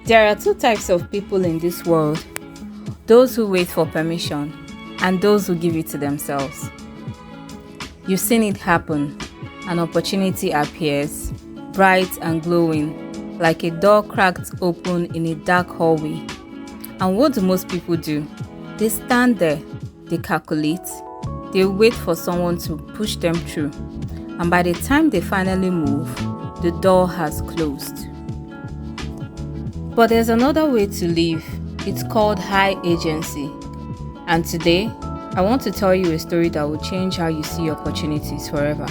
There are two types of people in this world: those who wait for permission and those who give it to themselves. You've seen it happen. An opportunity appears, bright and glowing, like a door cracked open in a dark hallway. And what do most people do? They stand there, they calculate, they wait for someone to push them through. And by the time they finally move, the door has closed. But there's another way to live. It's called HighAgency. And today, I want to tell you a story that will change how you see opportunities forever.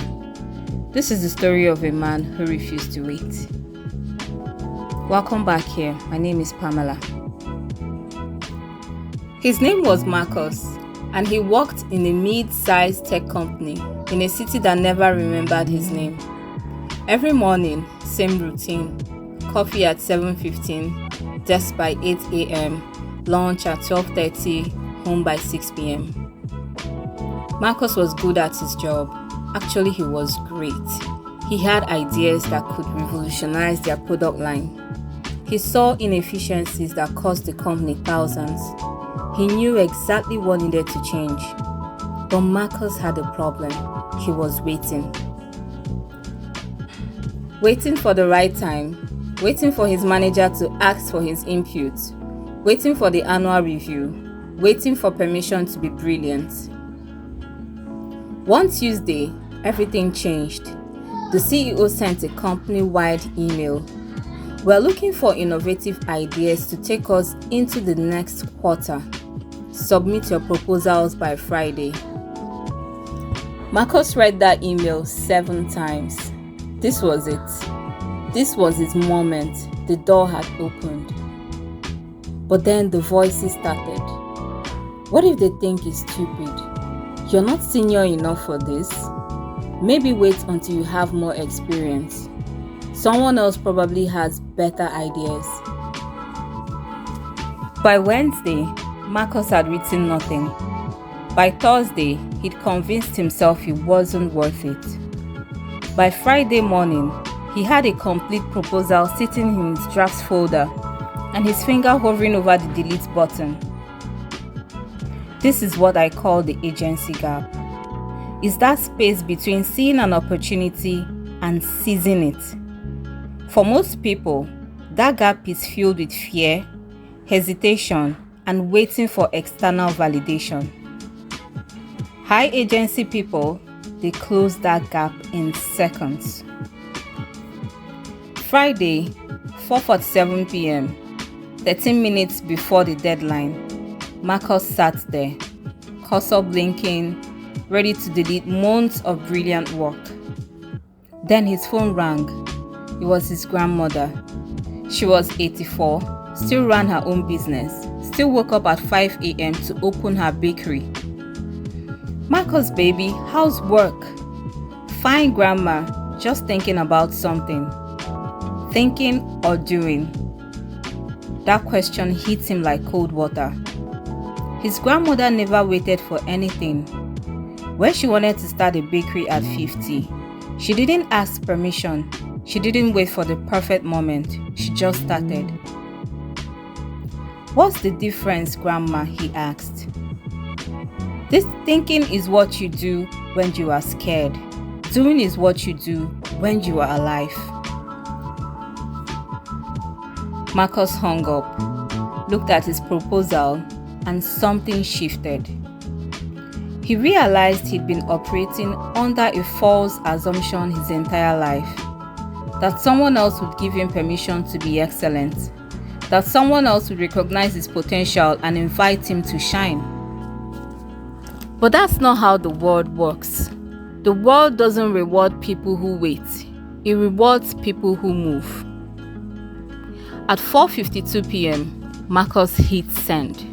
This is the story of a man who refused to wait. Welcome back here. My name is Pamela. His name was Marcus, and he worked in a mid-sized tech company in a city that never remembered his name. Every morning, same routine. Coffee at 7:15, desk by 8 a.m., lunch at 12:30, home by 6 p.m. Marcus was good at his job. Actually, he was great. He had ideas that could revolutionize their product line. He saw inefficiencies that cost the company thousands. He knew exactly what needed to change. But Marcus had a problem. He was waiting. Waiting for the right time. Waiting for his manager to ask for his input. Waiting for the annual review. Waiting for permission to be brilliant. One Tuesday, everything changed. The CEO sent a company-wide email. We're looking for innovative ideas to take us into the next quarter. Submit your proposals by Friday. Marcus read that email 7 times. This was it. This was his moment. The door had opened. But then the voices started. What if they think he's stupid? You're not senior enough for this. Maybe wait until you have more experience. Someone else probably has better ideas. By Wednesday, Marcus had written nothing. By Thursday, he'd convinced himself he wasn't worth it. By Friday morning, he had a complete proposal sitting in his drafts folder and his finger hovering over the delete button. This is what I call the agency gap. It's that space between seeing an opportunity and seizing it. For most people, that gap is filled with fear, hesitation, and waiting for external validation. High agency people, they close that gap in seconds. Friday, 4:47 p.m., 13 minutes before the deadline, Marcus sat there, cursor blinking, ready to delete months of brilliant work. Then his phone rang. It was his grandmother. She was 84, still ran her own business, still woke up at 5 a.m. to open her bakery. Marcus, baby, how's work? Fine, Grandma, just thinking about something. Thinking or doing? That question hit him like cold water. His grandmother never waited for anything. When she wanted to start a bakery at 50, she didn't ask permission. She didn't wait for the perfect moment. She just started. What's the difference, Grandma? He asked. This thinking is what you do when you are scared. Doing is what you do when you are alive. Marcus hung up, looked at his proposal, and something shifted. He realized he'd been operating under a false assumption his entire life. That someone else would give him permission to be excellent. That someone else would recognize his potential and invite him to shine. But that's not how the world works. The world doesn't reward people who wait. It rewards people who move. At 4:52 p.m., Marcus hit send.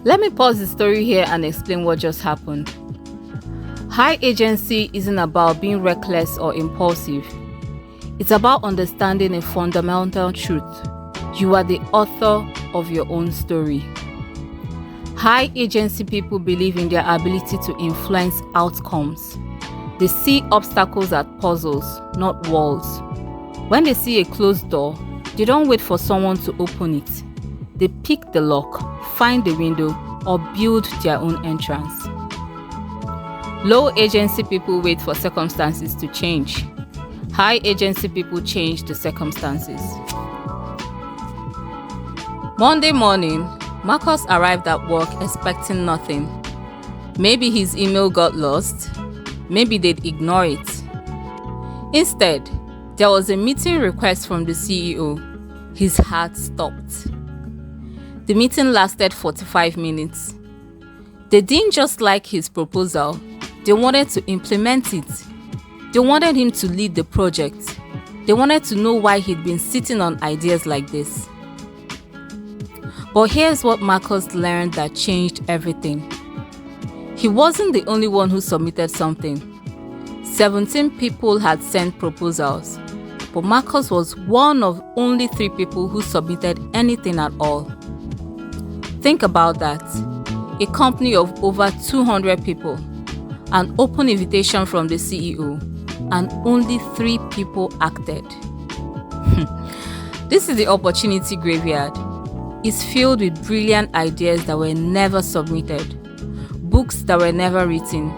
Let me pause the story here and explain what just happened. High agency isn't about being reckless or impulsive. It's about understanding a fundamental truth. You are the author of your own story. High agency people believe in their ability to influence outcomes. They see obstacles as puzzles, not walls. When they see a closed door, They don't wait for someone to open it. They pick the lock, find the window, or build their own entrance. Low agency people wait for circumstances to change. High agency people change the circumstances. Monday morning, Marcus arrived at work expecting nothing. Maybe his email got lost. Maybe they'd ignore it. Instead, there was a meeting request from the CEO. His heart stopped. The meeting lasted 45 minutes. They didn't just like his proposal, they wanted to implement it. They wanted him to lead the project. They wanted to know why he'd been sitting on ideas like this. But here's what Marcus learned that changed everything. He wasn't the only one who submitted something. 17 people had sent proposals, but Marcus was one of only 3 people who submitted anything at all. Think about that. A company of over 200 people, an open invitation from the CEO, and only 3 people acted. This is the opportunity graveyard. It's filled with brilliant ideas that were never submitted, books that were never written,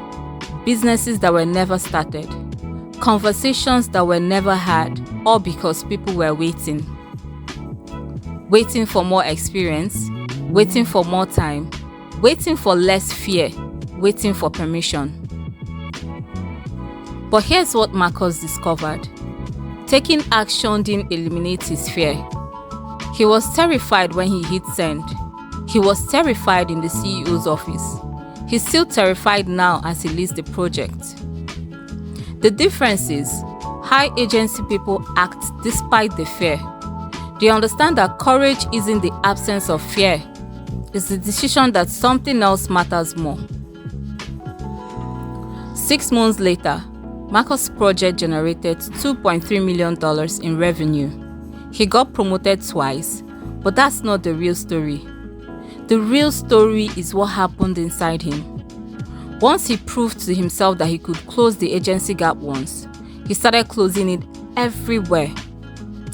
businesses that were never started, conversations that were never had, all because people were waiting. Waiting for more experience, waiting for more time, waiting for less fear, waiting for permission. But here's what Marcus discovered. Taking action didn't eliminate his fear. He was terrified when he hit send. He was terrified in the CEO's office. He's still terrified now as he leads the project. The difference is, high agency people act despite the fear. They understand that courage isn't the absence of fear. It's the decision that something else matters more. 6 months later, Marcus' project generated $2.3 million in revenue. He got promoted twice, but that's not the real story. The real story is what happened inside him. Once he proved to himself that he could close the agency gap once, he started closing it everywhere.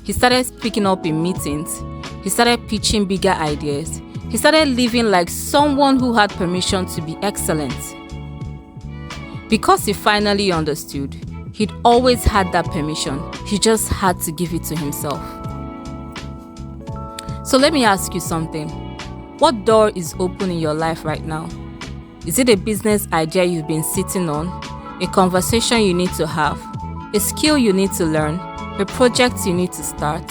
He started speaking up in meetings. He started pitching bigger ideas. He started living like someone who had permission to be excellent. Because he finally understood, he'd always had that permission. He just had to give it to himself. So let me ask you something. What door is open in your life right now? Is it a business idea you've been sitting on? A conversation you need to have? A skill you need to learn? A project you need to start?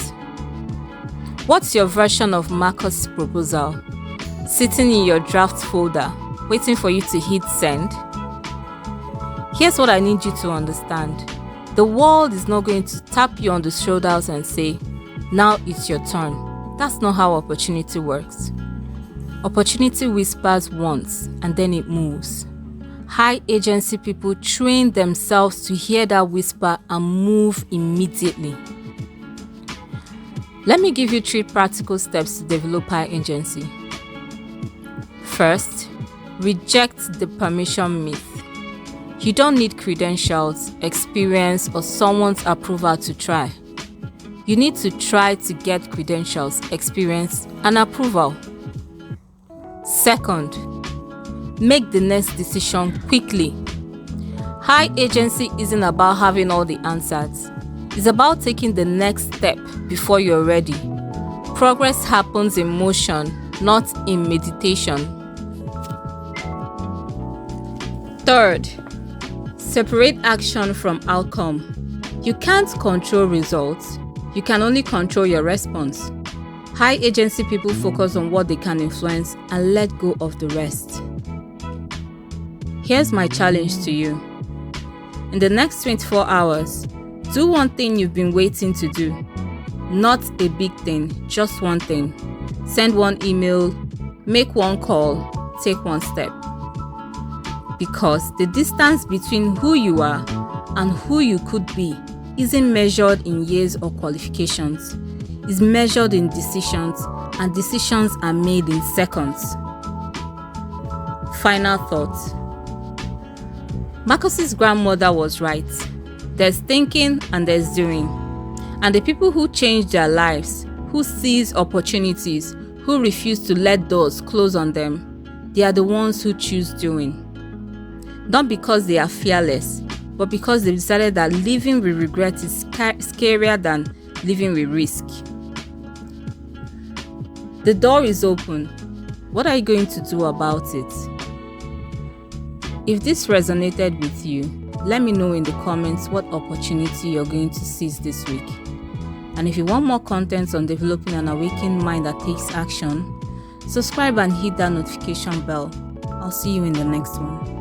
What's your version of Marcus' proposal? Sitting in your draft folder, waiting for you to hit send? Here's what I need you to understand. The world is not going to tap you on the shoulders and say, now it's your turn. That's not how opportunity works. Opportunity whispers once and then it moves. High agency people train themselves to hear that whisper and move immediately. Let me give you 3 practical steps to develop high agency. First, reject the permission myth. You don't need credentials, experience, or someone's approval to try. You need to try to get credentials, experience, and approval. Second, make the next decision quickly. High agency isn't about having all the answers. It's about taking the next step before you're ready. Progress happens in motion, not in meditation. Third, separate action from outcome. You can't control results. You can only control your response. High agency people focus on what they can influence and let go of the rest. Here's my challenge to you. In the next 24 hours, do one thing you've been waiting to do. Not a big thing, just one thing. Send one email, make one call, take one step. Because the distance between who you are and who you could be isn't measured in years or qualifications. It's measured in decisions, and decisions are made in seconds. Final thought. Marcus's grandmother was right. There's thinking and there's doing. And the people who change their lives, who seize opportunities, who refuse to let doors close on them, they are the ones who choose doing. Not because they are fearless, but because they decided that living with regret is scarier than living with risk. The door is open. What are you going to do about it? If this resonated with you, let me know in the comments what opportunity you're going to seize this week. And if you want more content on developing an awakened mind that takes action, subscribe and hit that notification bell. I'll see you in the next one.